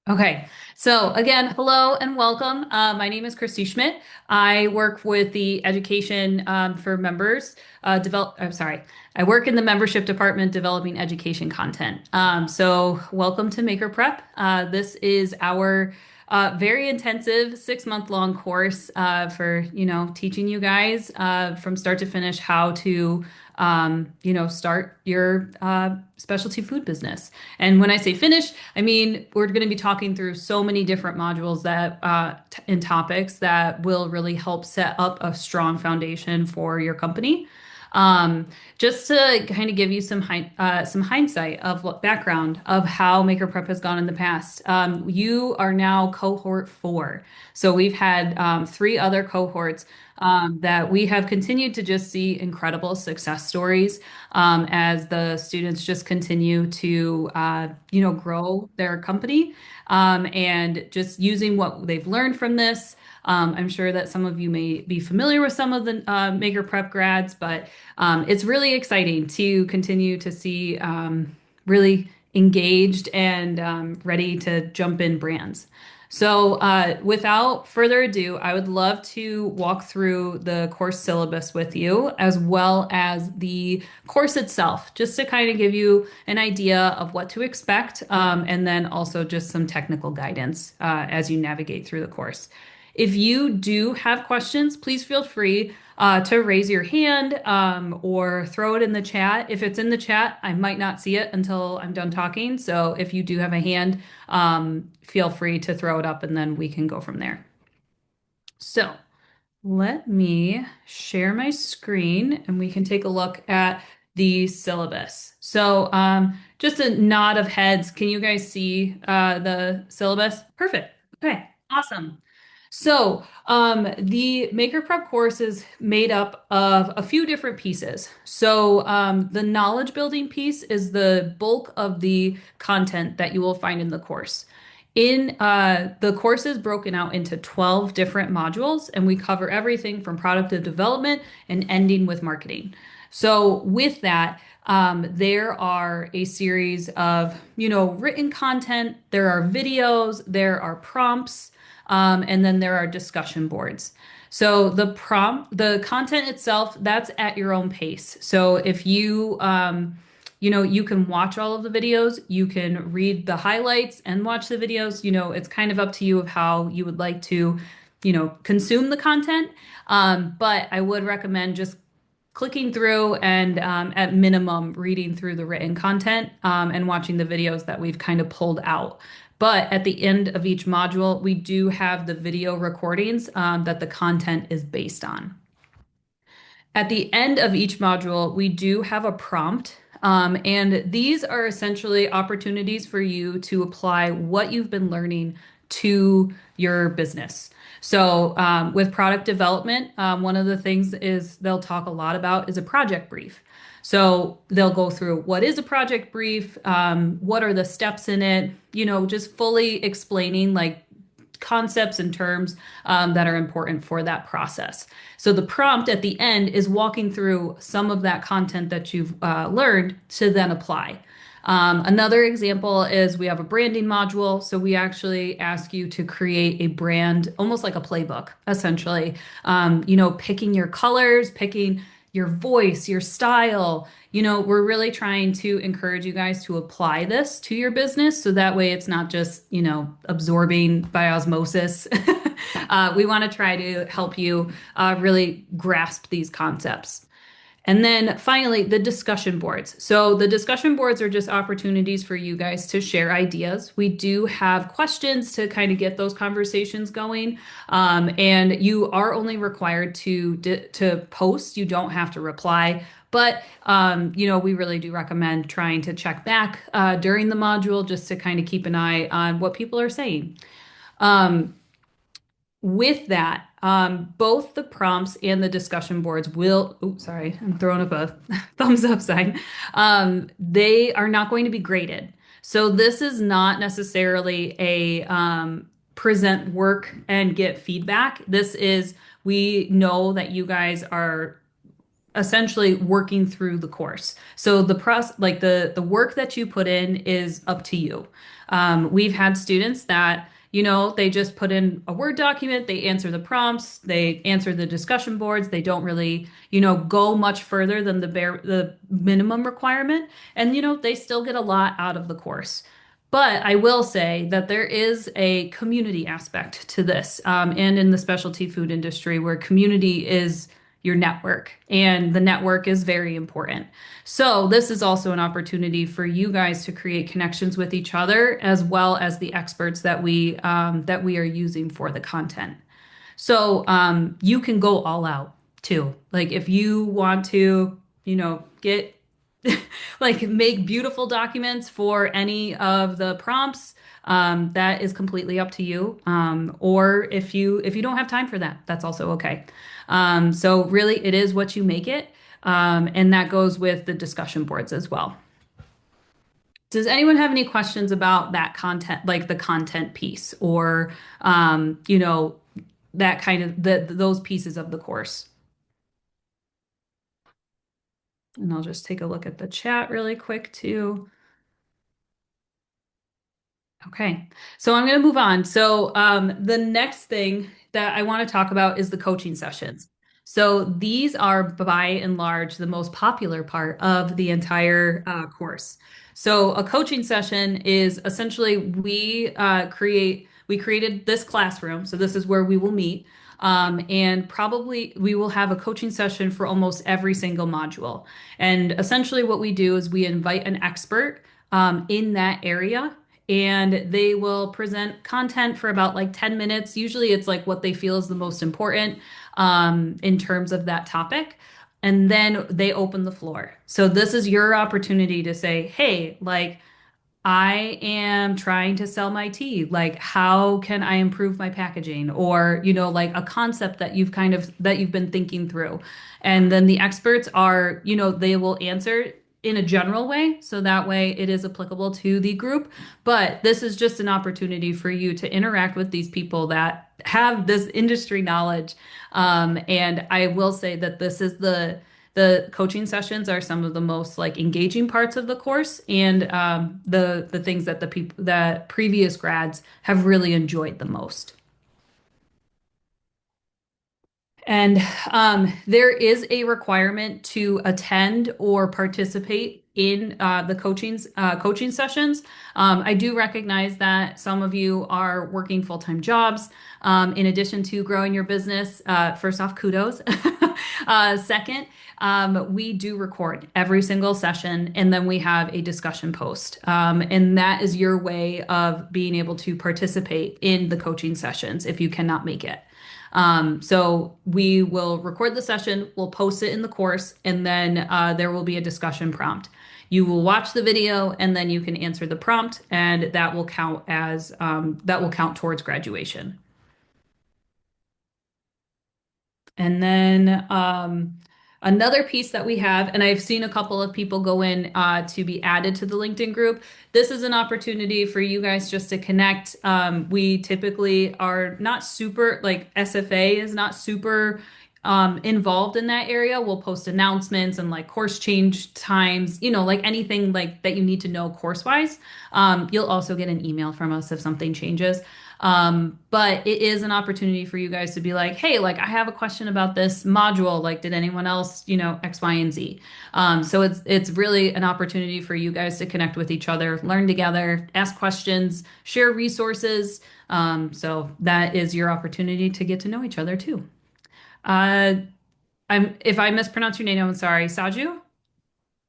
Okay, so again, hello and welcome. My name is Christy Schmidt. I work with the education for members. I'm sorry, I work in the membership department developing education content. So welcome to Maker Prep. This is our very intensive 6 month long course for teaching you guys from start to finish how to start your specialty food business. And when I say finish, I mean we're going to be talking through so many different modules that and topics that will really help set up a strong foundation for your company. Um, just to kind of give you some hindsight of what background of how Maker Prep has gone in the past. You are now cohort 4, so we've had 3 other cohorts that we have continued to just see incredible success stories as the students just continue to grow their company and just using what they've learned from this. I'm sure that some of you may be familiar with some of the Maker Prep grads, but it's really exciting to continue to see really engaged and ready to jump in brands. So, without further ado, I would love to walk through the course syllabus with you, as well as the course itself, just to kind of give you an idea of what to expect, and then also just some technical guidance as you navigate through the course. If you do have questions, please feel free to raise your hand or throw it in the chat. If it's in the chat, I might not see it until I'm done talking. So if you do have a hand, feel free to throw it up and then we can go from there. So let me share my screen and we can take a look at the syllabus. So just a nod of heads. Can you guys see the syllabus? Perfect. Okay, awesome. So, the Maker Prep course is made up of a few different pieces. So, the knowledge building piece is the bulk of the content that you will find in the course. In the course is broken out into 12 different modules, and we cover everything from product development and ending with marketing. So, with that, there are a series of, written content, there are videos, there are prompts, and then there are discussion boards. So the content itself, that's at your own pace. So if you can watch all of the videos, you can read the highlights and watch the videos. It's kind of up to you of how you would like to, consume the content. But I would recommend just clicking through and at minimum reading through the written content and watching the videos that we've kind of pulled out. But at the end of each module, we do have the video recordings that the content is based on. At the end of each module, we do have a prompt, and these are essentially opportunities for you to apply what you've been learning to your business. So, with product development, one of the things is they'll talk a lot about is a project brief. So they'll go through what is a project brief, what are the steps in it, just fully explaining like concepts and terms that are important for that process. So the prompt at the end is walking through some of that content that you've learned to then apply. Another example is we have a branding module. So we actually ask you to create a brand, almost like a playbook, essentially. Picking your colors, picking your voice, your style. We're really trying to encourage you guys to apply this to your business so that way it's not just, absorbing by osmosis. We want to try to help you really grasp these concepts. And then finally, the discussion boards. So the discussion boards are just opportunities for you guys to share ideas. We do have questions to kind of get those conversations going. And you are only required to post. You don't have to reply. But, we really do recommend trying to check back during the module just to kind of keep an eye on what people are saying. Um, with that, both the prompts and the discussion boards will, oh, sorry, I'm throwing up a thumbs up sign. They are not going to be graded. So this is not necessarily a present work and get feedback. We know that you guys are essentially working through the course. So the process, like the work that you put in is up to you. We've had students that, they just put in a Word document, they answer the prompts, they answer the discussion boards, they don't really, go much further than the minimum requirement, and they still get a lot out of the course. But I will say that there is a community aspect to this, and in the specialty food industry, where community is your network, and the network is very important. So, this is also an opportunity for you guys to create connections with each other, as well as the experts that we are using for the content. So, you can go all out too. Like if you want to, get like make beautiful documents for any of the prompts, that is completely up to you. Or if you don't have time for that, that's also okay. So really, it is what you make it, and that goes with the discussion boards as well. Does anyone have any questions about that content, like the content piece, or that kind of those pieces of the course? And I'll just take a look at the chat really quick too. Okay, so I'm going to move on. So, the next thing that I want to talk about is the coaching sessions. So, these are by and large the most popular part of the entire course. So, a coaching session is essentially we created this classroom. So, this is where we will meet. And probably we will have a coaching session for almost every single module. And essentially, what we do is we invite an expert in that area, and they will present content for about like 10 minutes. Usually it's like what they feel is the most important in terms of that topic. And then they open the floor. So this is your opportunity to say, hey, like, I am trying to sell my tea. Like, how can I improve my packaging? Or, like a concept that you've been thinking through. And then the experts are, they will answer in a general way. So that way it is applicable to the group. But this is just an opportunity for you to interact with these people that have this industry knowledge. And I will say that the coaching sessions are some of the most like engaging parts of the course, and the things that the people that previous grads have really enjoyed the most. And there is a requirement to attend or participate in the coaching sessions. I do recognize that some of you are working full-time jobs. In addition to growing your business, first off, kudos. Second, we do record every single session, and then we have a discussion post. And that is your way of being able to participate in the coaching sessions if you cannot make it. So we will record the session, we'll post it in the course, and then there will be a discussion prompt. You will watch the video, and then you can answer the prompt, and that will count towards graduation. And then another piece that we have, and I've seen a couple of people go in to be added to the LinkedIn group. This is an opportunity for you guys just to connect. We typically are not super, like SFA is not super involved in that area. We'll post announcements and like course change times, like anything like that you need to know course wise. You'll also get an email from us if something changes. But it is an opportunity for you guys to be like, hey, like I have a question about this module. Like, did anyone else, X, Y, and Z? So it's really an opportunity for you guys to connect with each other, learn together, ask questions, share resources. So that is your opportunity to get to know each other too. Uh, if I mispronounce your name, I'm sorry, Saju?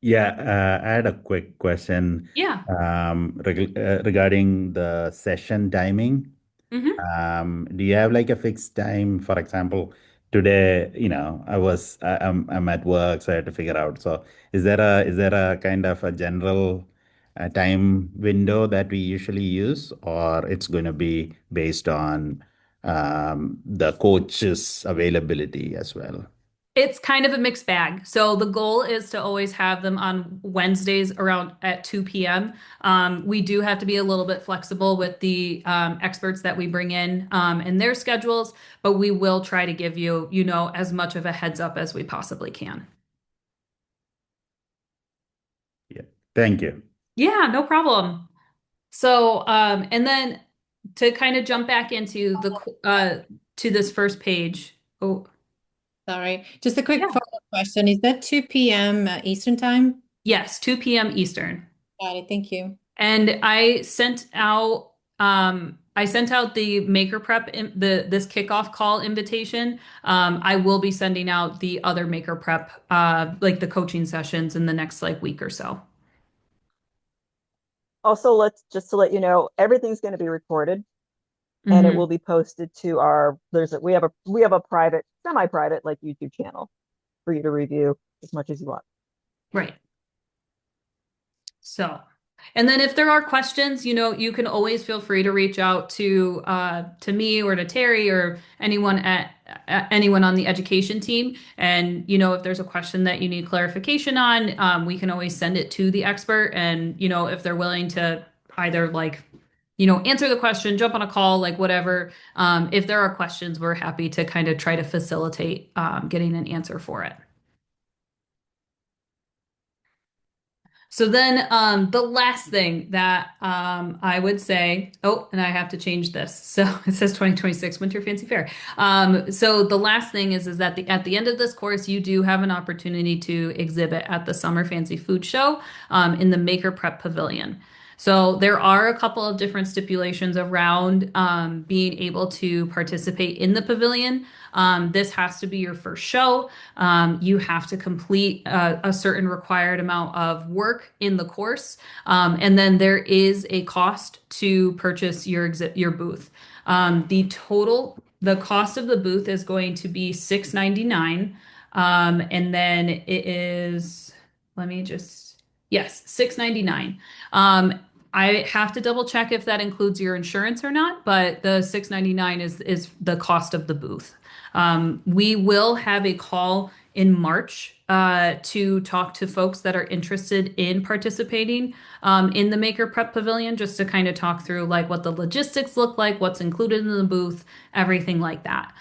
Yeah, I had a quick question Yeah. regarding the session timing. Hmm. Do you have like a fixed time? For example, today, I'm at work, so I had to figure out. So is there a kind of a general time window that we usually use, or it's going to be based on the coach's availability as well? It's kind of a mixed bag. So the goal is to always have them on Wednesdays around at 2 p.m. We do have to be a little bit flexible with the experts that we bring in and their schedules, but we will try to give you, as much of a heads up as we possibly can. Thank you. Yeah, no problem. So, and then to kind of jump back into to this first page. Oh, Sorry, just a quick yeah. follow-up question. Is that 2 p.m. Eastern time? Yes, 2 p.m. Eastern. Got it. Thank you. And I sent out the maker prep in this kickoff call invitation. I will be sending out the other maker prep like the coaching sessions in the next like week or so. Also, let's just to let you know, everything's going to be recorded and it will Hmm. be posted to our we have a private, semi-private like YouTube channel for you to review as much as you want. Right. So, and then if there are questions, you can always feel free to reach out to me or to Terry or anyone on the education team. And if there's a question that you need clarification on, we can always send it to the expert. And if they're willing to either like answer the question, jump on a call, like whatever. If there are questions, we're happy to kind of try to facilitate getting an answer for it. So then the last thing that I would say, oh, and I have to change this. So it says 2026 Winter Fancy Fair. So the last thing is that at the end of this course, you do have an opportunity to exhibit at the Summer Fancy Food Show in the Maker Prep Pavilion. So there are a couple of different stipulations around being able to participate in the pavilion. This has to be your first show. You have to complete a certain required amount of work in the course. And then there is a cost to purchase your booth. The cost of the booth is going to be $6.99. And then it is, let me just, yes, $6.99. I have to double check if that includes your insurance or not, but the $6.99 is the cost of the booth. We will have a call in March to talk to folks that are interested in participating in the Maker Prep Pavilion, just to kind of talk through like what the logistics look like, what's included in the booth, everything like that.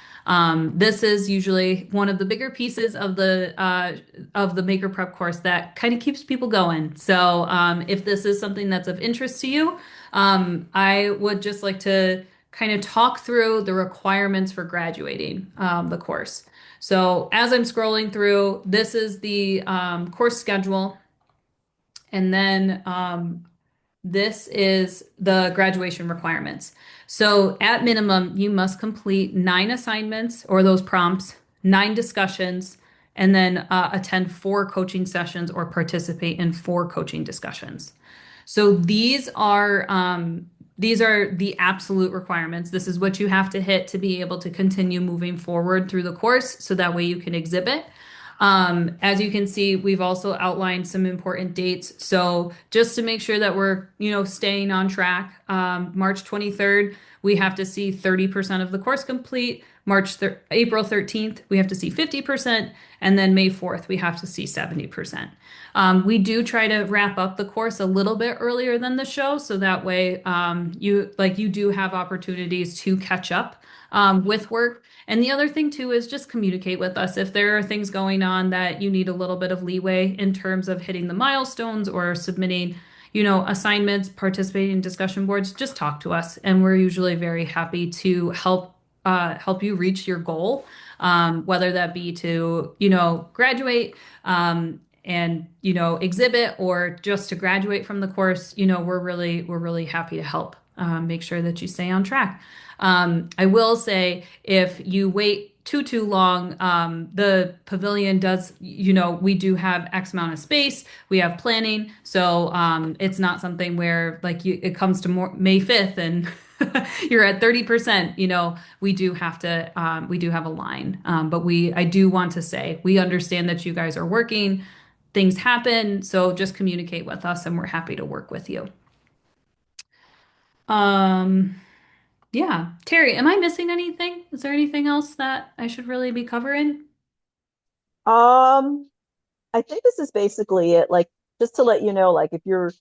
This is usually one of the bigger pieces of the Maker Prep course that kind of keeps people going. So if this is something that's of interest to you, I would just like to kind of talk through the requirements for graduating the course. So as I'm scrolling through, this is the course schedule, and then this is the graduation requirements. So at minimum, you must complete 9 assignments or those prompts, 9 discussions, and then attend 4 coaching sessions or participate in 4 coaching discussions. So these are the absolute requirements. This is what you have to hit to be able to continue moving forward through the course so that way you can exhibit. As you can see, we've also outlined some important dates. So just to make sure that we're, staying on track, March 23rd, we have to see 30% of the course complete. April 13th, we have to see 50%, and then May 4th, we have to see 70%. We do try to wrap up the course a little bit earlier than the show, so that way you do have opportunities to catch up with work. And the other thing too is just communicate with us if there are things going on that you need a little bit of leeway in terms of hitting the milestones or submitting, assignments, participating in discussion boards. Just talk to us, and we're usually very happy to help you reach your goal, whether that be to graduate and exhibit, or just to graduate from the course. We're really happy to help make sure that you stay on track. I will say if you wait too long, the pavilion does, we do have X amount of space. We have planning, so it's not something where it comes to May 5th and you're at 30%. We do have a line, but I do want to say we understand that you guys are working. Things happen, so just communicate with us, and we're happy to work with you. Um, yeah. Terry, am I missing anything? Is there anything else that I should really be covering? Um, I think this is basically it. Like, just to let you know, like if you're,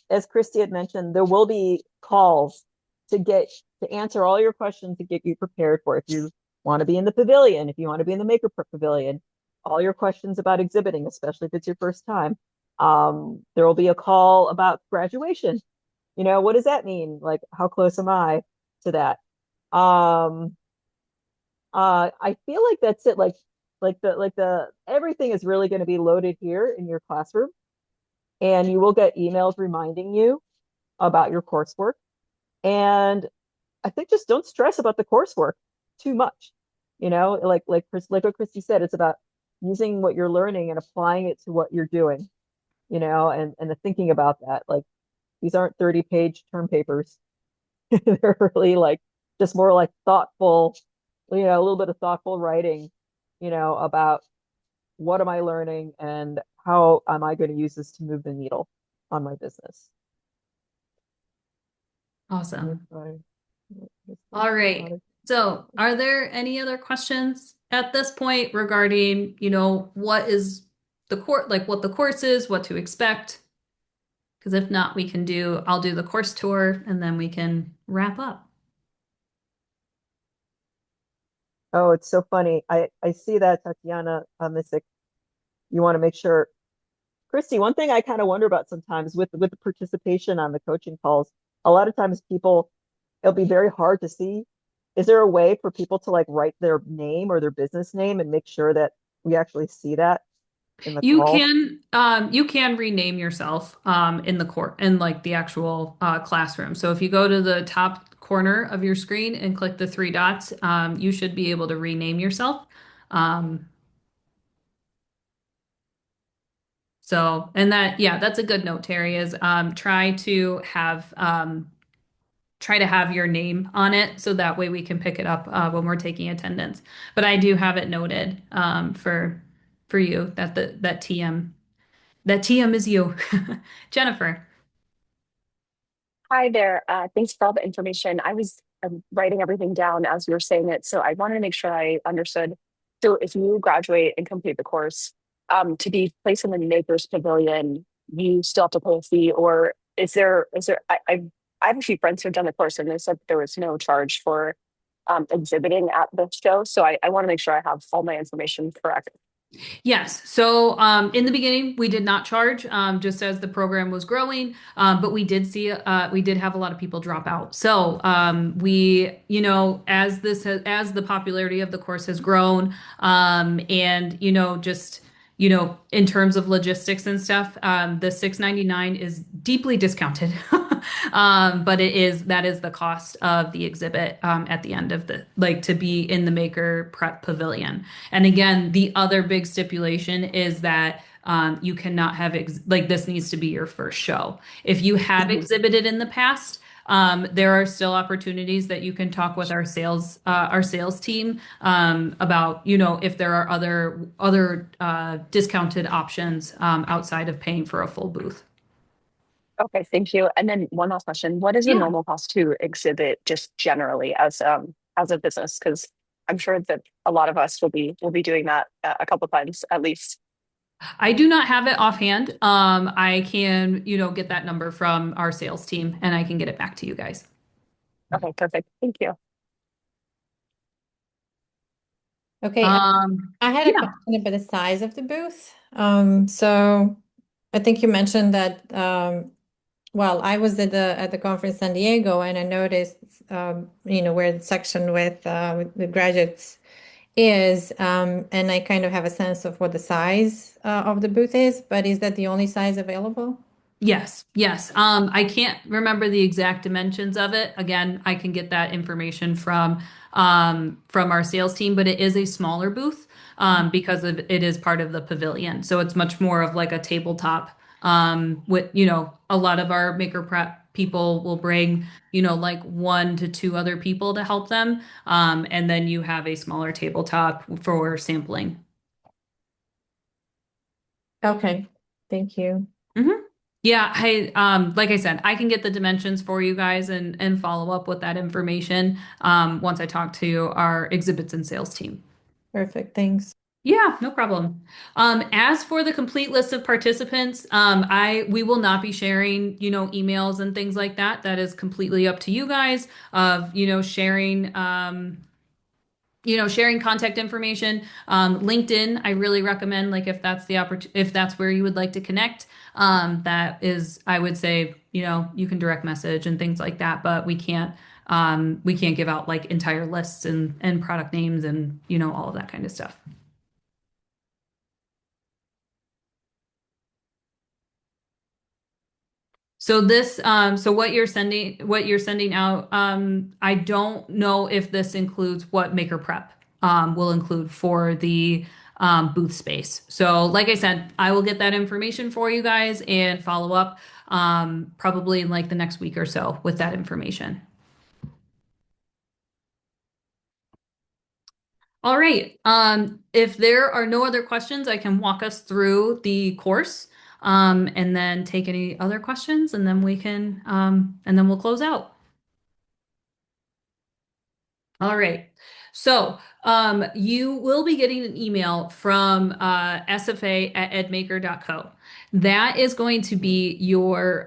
as Christy had mentioned, there will be calls to answer all your questions to get you prepared for if you want to be in the pavilion, if you want to be in the Maker Prep Pavilion, all your questions about exhibiting, especially if it's your first time. There will be a call about graduation. What does that mean? Like, how close am I to that? Um, I feel like that's it. Like the everything is really going to be loaded here in your classroom, and you will get emails reminding you about your coursework. And I think just don't stress about the coursework too much. Like what Christy said, it's about using what you're learning and applying it to what you're doing. And the thinking about that. Like, these aren't 30-page term papers. They're really like just more like thoughtful, a little bit of thoughtful writing, about what am I learning and how am I going to use this to move the needle on my business. Awesome. Right. All right. So, are there any other questions at this point regarding, what is the course, like what the course is, what to expect? Because if not, I'll do the course tour and then we can wrap up. Oh, it's so funny. I see that, Tatiana Misick. You want to make sure. Christy, one thing I kind of wonder about sometimes with the participation on the coaching calls, a lot of times it'll be very hard to see. Is there a way for people to like write their name or their business name and make sure that we actually see that in the call? You can rename yourself in the court in like the actual classroom. So if you go to the top corner of your screen and click the three dots, you should be able to rename yourself. Um, yeah, that's a good note, Terry, is try to have your name on it so that way we can pick it up when we're taking attendance. But I do have it noted for you that that TM is you. Jennifer. Hi there. Thanks for all the information. I was writing everything down as you were saying it, so I wanted to make sure I understood. So, if you graduate and complete the course, to be placed in the Makers Pavilion, you still have to pay a fee, or is there? I have a few friends who've done the course, and they said that there was no charge for exhibiting at the show. So, I want to make sure I have all my information correct. Yes. So in the beginning, we did not charge just as the program was growing, but we did have a lot of people drop out. So as the popularity of the course has grown, and just in terms of logistics and stuff, the 699 is deeply discounted. But that is the cost of the exhibit at the end of to be in the Maker Prep Pavilion. And again, the other big stipulation is that you cannot have this needs to be your first show. If you have exhibited in the past, there are still opportunities that you can talk with our sales team about, if there are other discounted options outside of paying for a full booth. Okay, thank you. And then one last question: what is the Yeah. normal cost to exhibit, just generally as a business? Because I'm sure that a lot of us will be doing that a couple times at least. I do not have it offhand. I can, get that number from our sales team and I can get it back to you guys. Okay, perfect. Thank you. Okay, I had a Yeah. question about the size of the booth. So I think you mentioned that, well, I was at the conference San Diego and I noticed, where the section with the graduates is, and I kind of have a sense of what the size of the booth is, but is that the only size available? Yes, yes. I can't remember the exact dimensions of it. Again, I can get that information from our sales team, but it is a smaller booth because it is part of the pavilion. So it's much more of like a tabletop. With a lot of our maker prep people will bring like one to two other people to help them, and then you have a smaller tabletop for sampling. Okay, thank you. Mm-hmm. Yeah, like I said, I can get the dimensions for you guys and follow up with that information once I talk to our exhibits and sales team. Perfect, thanks. Yeah, no problem. As for the complete list of participants, we will not be sharing, emails and things like that. That is completely up to you guys of, sharing sharing contact information. LinkedIn, I really recommend, like if that's if that's where you would like to connect. That is, I would say, you can direct message and things like that, but we can't give out like entire lists and product names and all of that kind of stuff. So what you're sending out, I don't know if this includes what Maker Prep will include for the booth space. So like I said, I will get that information for you guys and follow up probably in like the next week or so with that information. All right. If there are no other questions, I can walk us through the course, and then take any other questions, and then and then we'll close out. All right. So, you will be getting an email from sfa@edmaker.co. That is going to be your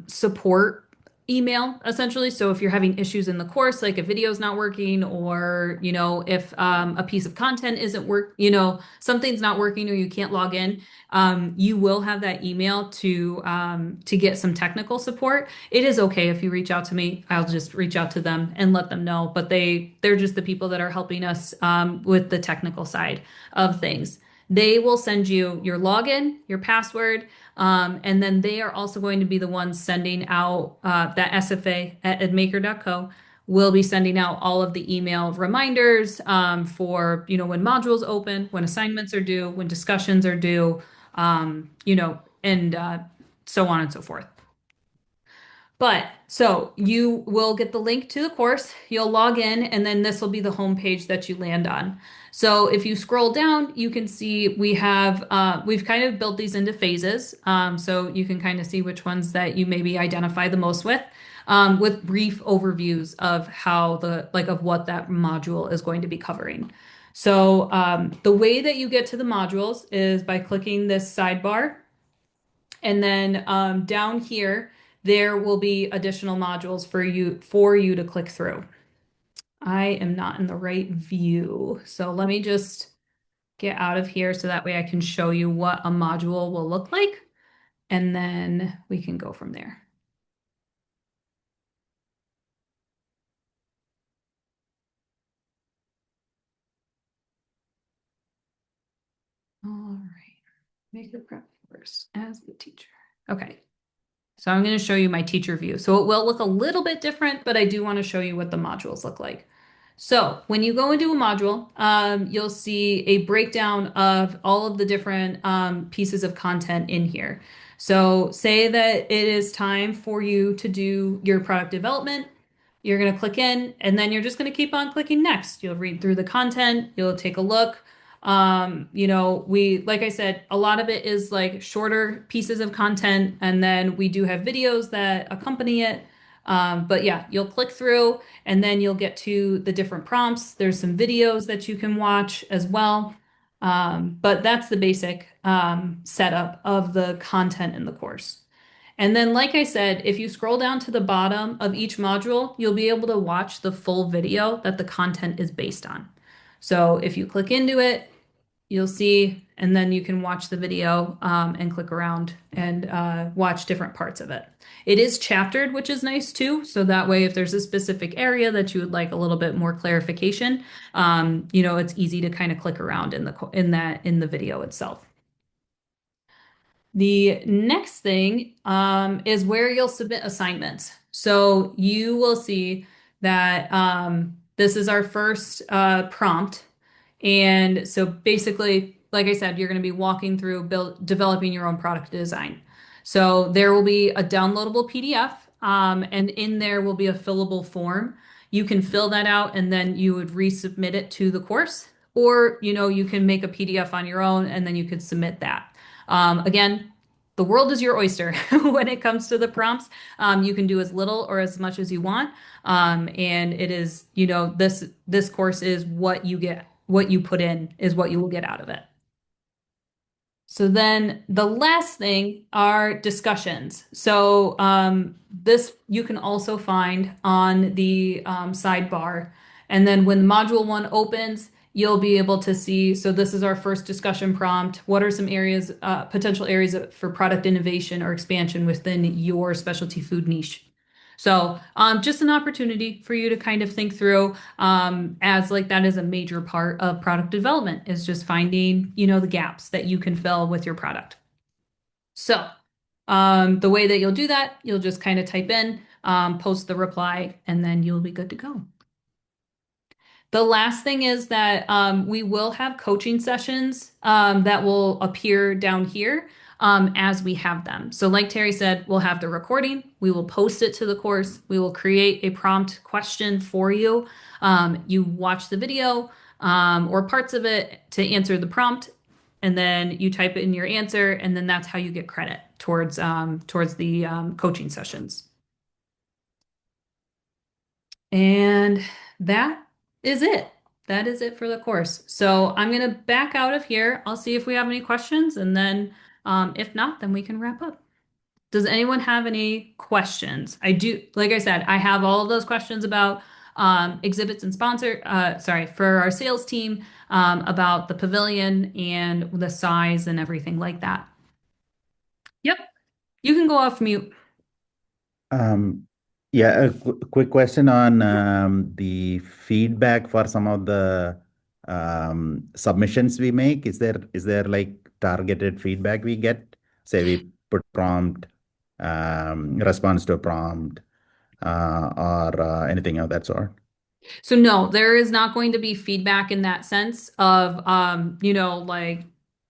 support email, essentially. So if you're having issues in the course, like a video is not working, or if a piece of content isn't something's not working, or you can't log in, you will have that email to get some technical support. It is okay if you reach out to me. I'll just reach out to them and let them know. But they're just the people that are helping us with the technical side of things. They will send you your login, your password, and then they are also going to be the ones sending out that SFA@edmaker.co will be sending out all of the email reminders for when modules open, when assignments are due, when discussions are due, and so on and so forth. But so you will get the link to the course, you'll log in, and then this will be the home page that you land on. So if you scroll down, you can see we've kind of built these into phases. So you can kind of see which ones that you maybe identify the most with brief overviews of of what that module is going to be covering. So the way that you get to the modules is by clicking this sidebar, and then down here, there will be additional modules for you to click through. I am not in the right view, so let me just get out of here so that way I can show you what a module will look like, and then we can go from there. All right, make the prep first as the teacher. Okay. So I'm going to show you my teacher view. So it will look a little bit different, but I do want to show you what the modules look like. So when you go into a module, you'll see a breakdown of all of the different pieces of content in here. So say that it is time for you to do your product development. You're going to click in, and then you're just going to keep on clicking next. You'll read through the content, you'll take a look. Like I said, a lot of it is like shorter pieces of content, and then we do have videos that accompany it. But yeah, you'll click through, and then you'll get to the different prompts. There's some videos that you can watch as well. But that's the basic setup of the content in the course. And then, like I said, if you scroll down to the bottom of each module, you'll be able to watch the full video that the content is based on. So if you click into it, you'll see, and then you can watch the video and click around and watch different parts of it. It is chaptered, which is nice too. So that way, if there's a specific area that you would like a little bit more clarification, it's easy to kind of click around in the video itself. The next thing is where you'll submit assignments. So you will see that this is our first prompt. And so basically, like I said, you're going to be walking through developing your own product design. So there will be a downloadable PDF, and in there will be a fillable form. You can fill that out, and then you would resubmit it to the course, or you can make a PDF on your own, and then you could submit that. Again, the world is your oyster when it comes to the prompts. You can do as little or as much as you want. And it is, this course is what you get, what you put in is what you will get out of it. So then the last thing are discussions. So this you can also find on the sidebar. And then when module 1 opens, you'll be able to see, so this is our first discussion prompt. What are some areas, potential areas for product innovation or expansion within your specialty food niche? So just an opportunity for you to kind of think through, as like that is a major part of product development, is just finding, the gaps that you can fill with your product. So the way that you'll do that, you'll just kind of type in, post the reply, and then you'll be good to go. The last thing is that we will have coaching sessions that will appear down here as we have them. So like Terry said, we'll have the recording, we will post it to the course, we will create a prompt question for you. You watch the video or parts of it to answer the prompt, and then you type in your answer, and then that's how you get credit towards the coaching sessions. And that is it. That is it for the course. So I'm going to back out of here. I'll see if we have any questions, and then if not, then we can wrap up. Does anyone have any questions? I do, like I said, I have all of those questions about exhibits and for our sales team, about the pavilion and the size and everything like that. Yep, you can go off mute. Yeah, a quick question on the feedback for some of the submissions we make. Is there like targeted feedback we get? Say we put prompt, response to a prompt, or anything of that sort? So no, there is not going to be feedback in that sense of like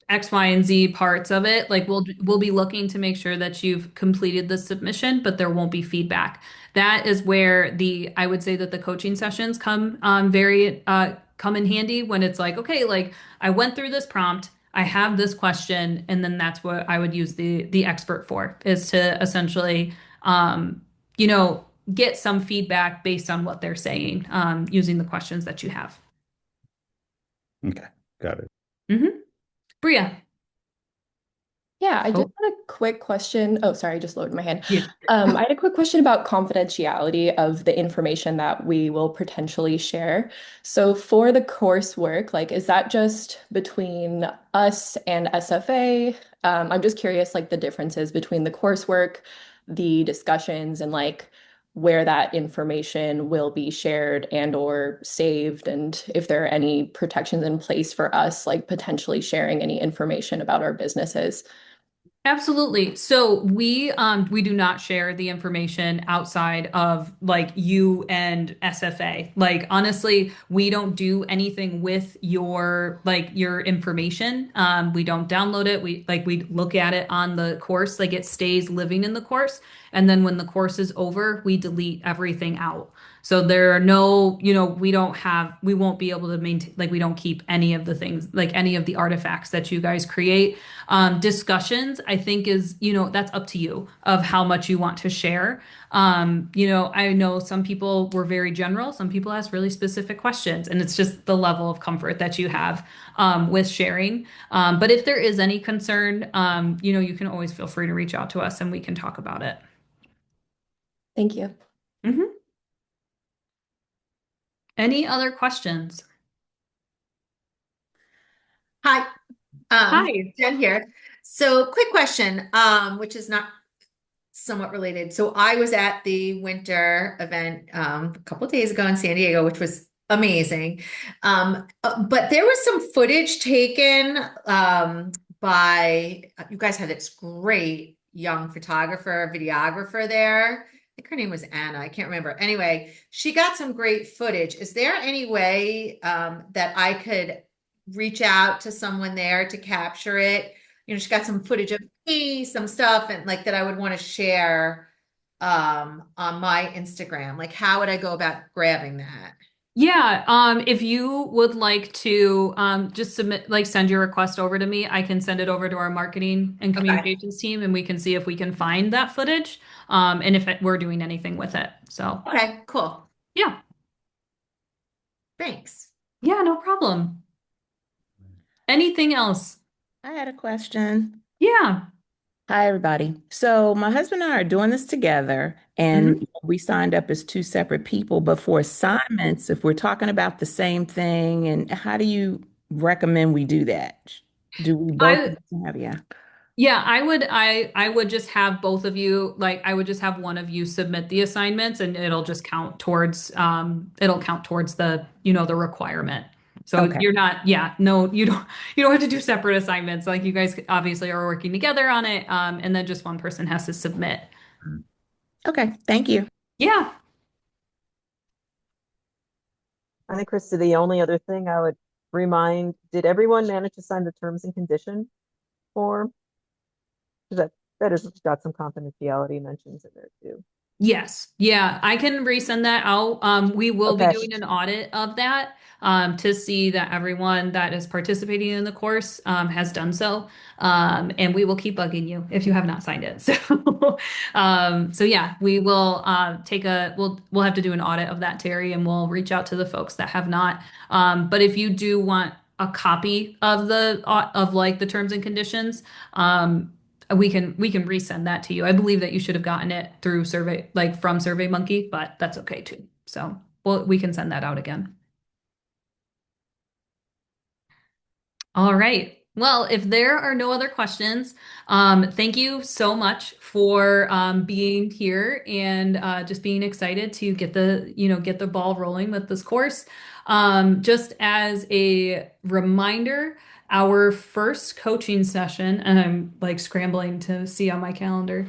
X, Y, and Z parts of it. Like we'll be looking to make sure that you've completed the submission, but there won't be feedback. That is where I would say that the coaching sessions come come in handy, when it's like, okay, like I went through this prompt, I have this question, and then that's what I would use the expert for, is to essentially you know get some feedback based on what they're saying, using the questions that you have. Okay, got it. Bria. Yeah, I just Oh, had a quick question. Oh, sorry, I just lowered my hand. yeah. I had a quick question about confidentiality of the information that we will potentially share. So for the coursework, like, is that just between us and SFA? I'm just curious, like, the differences between the coursework, the discussions, and like where that information will be shared and or saved, and if there are any protections in place for us, like potentially sharing any information about our businesses. Absolutely. So we do not share the information outside of like you and SFA. Like honestly, we don't do anything with your information. We don't download it. We look at it on the course, like it stays living in the course. And then when the course is over, we delete everything out. So there are no, we won't be able to maintain, like we don't keep any of the things, like any of the artifacts that you guys create. Discussions, I think that's up to you of how much you want to share. I know some people were very general, some people ask really specific questions, and it's just the level of comfort that you have with sharing. But if there is any concern, you can always feel free to reach out to us and we can talk about it. Thank you. Mhm. Any other questions? Hi, Hi. Jen here. So quick question, which is not somewhat related. So I was at the winter event a couple of days ago in San Diego, which was amazing. But there was some footage taken by you guys had this great young photographer, videographer there. I think her name was Anna. I can't remember. Anyway, she got some great footage. Is there any way that I could reach out to someone there to capture it? She got some footage of me, some stuff, and like that I would want to share on my Instagram. Like, how would I go about grabbing that? Yeah, if you would like to just send your request over to me, I can send it over to our marketing and Okay. communications team, and we can see if we can find that footage, and if we're doing anything with it. So, Okay, cool. yeah. Thanks. Yeah, no problem. Anything else? I had a question. Yeah. Hi, everybody. So, my husband and I are doing this together, Mhm. and we signed up as two separate people. But for assignments, if we're talking about the same thing, and how do you recommend we do that? Do we both I need to have, yeah. Yeah, I would just have both of you, like I would just have one of you submit the assignments and it'll count towards the requirement. So Okay. you're not, yeah, no, you don't have to do separate assignments. Like you guys obviously are working together on it, and then just one person has to submit. Okay. Thank you. Yeah. I think, Krista, the only other thing I would remind, did everyone manage to sign the terms and condition form? 'Cause that has got some confidentiality mentions in there too. Yes. Yeah, I can resend that out. We will be Okay. doing an audit of that to see that everyone that is participating in the course has done so. And we will keep bugging you if you have not signed it. So yeah, we will we'll have to do an audit of that, Terry, and we'll reach out to the folks that have not. But if you do want a copy of the terms and conditions, we can resend that to you. I believe that you should have gotten it through survey, like from SurveyMonkey, but that's okay too. So we can send that out again. All right. Well, if there are no other questions, thank you so much for being here and just being excited to get the ball rolling with this course. Just as a reminder, our first coaching session, and I'm like scrambling to see on my calendar,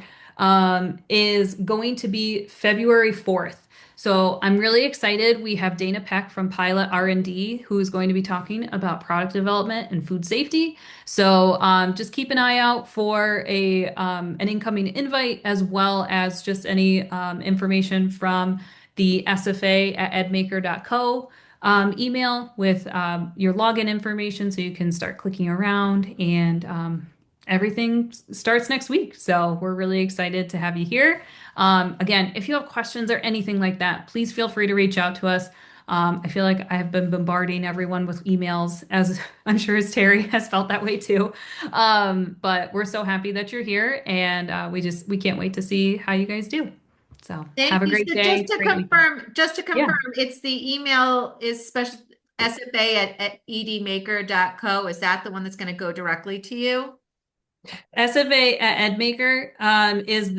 is going to be February 4th. So I'm really excited. We have Dana Peck from Pilot R&D who is going to be talking about product development and food safety. So just keep an eye out for an incoming invite as well as just any information from the SFA at edmaker.co email with your login information so you can start clicking around and everything starts next week. So we're really excited to have you here. Again, if you have questions or anything like that, please feel free to reach out to us. I feel like I have been bombarding everyone with emails, as I'm sure as Terry has felt that way too. But we're so happy that you're here, and we can't wait to see how you guys do. So have Thank a you. great So day, great weekend. just to Yeah. confirm, it's the email is special SFA at edmaker.co. Is that the one that's going to go directly to you? SFA at EdMaker is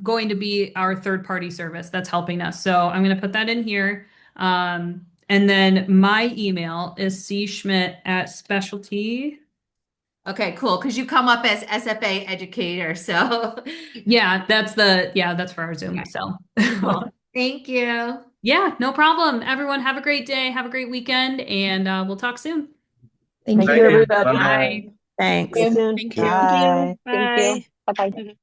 going to be our third party service that's helping us. So I'm going to put that in here. And then my email is cschmidt@specialty. Okay, cool. Because you come up as SFA educator. So, Yeah, that's for our Zoom. okay, So cool. Thank you. yeah, no problem. Everyone have a great day. Have a great weekend, and we'll talk soon. Thank Thank you. you, Thank you. everybody. Bye-bye. Bye. Thanks. See you soon. Thank you. Bye. Thank you. Bye bye. Mhm.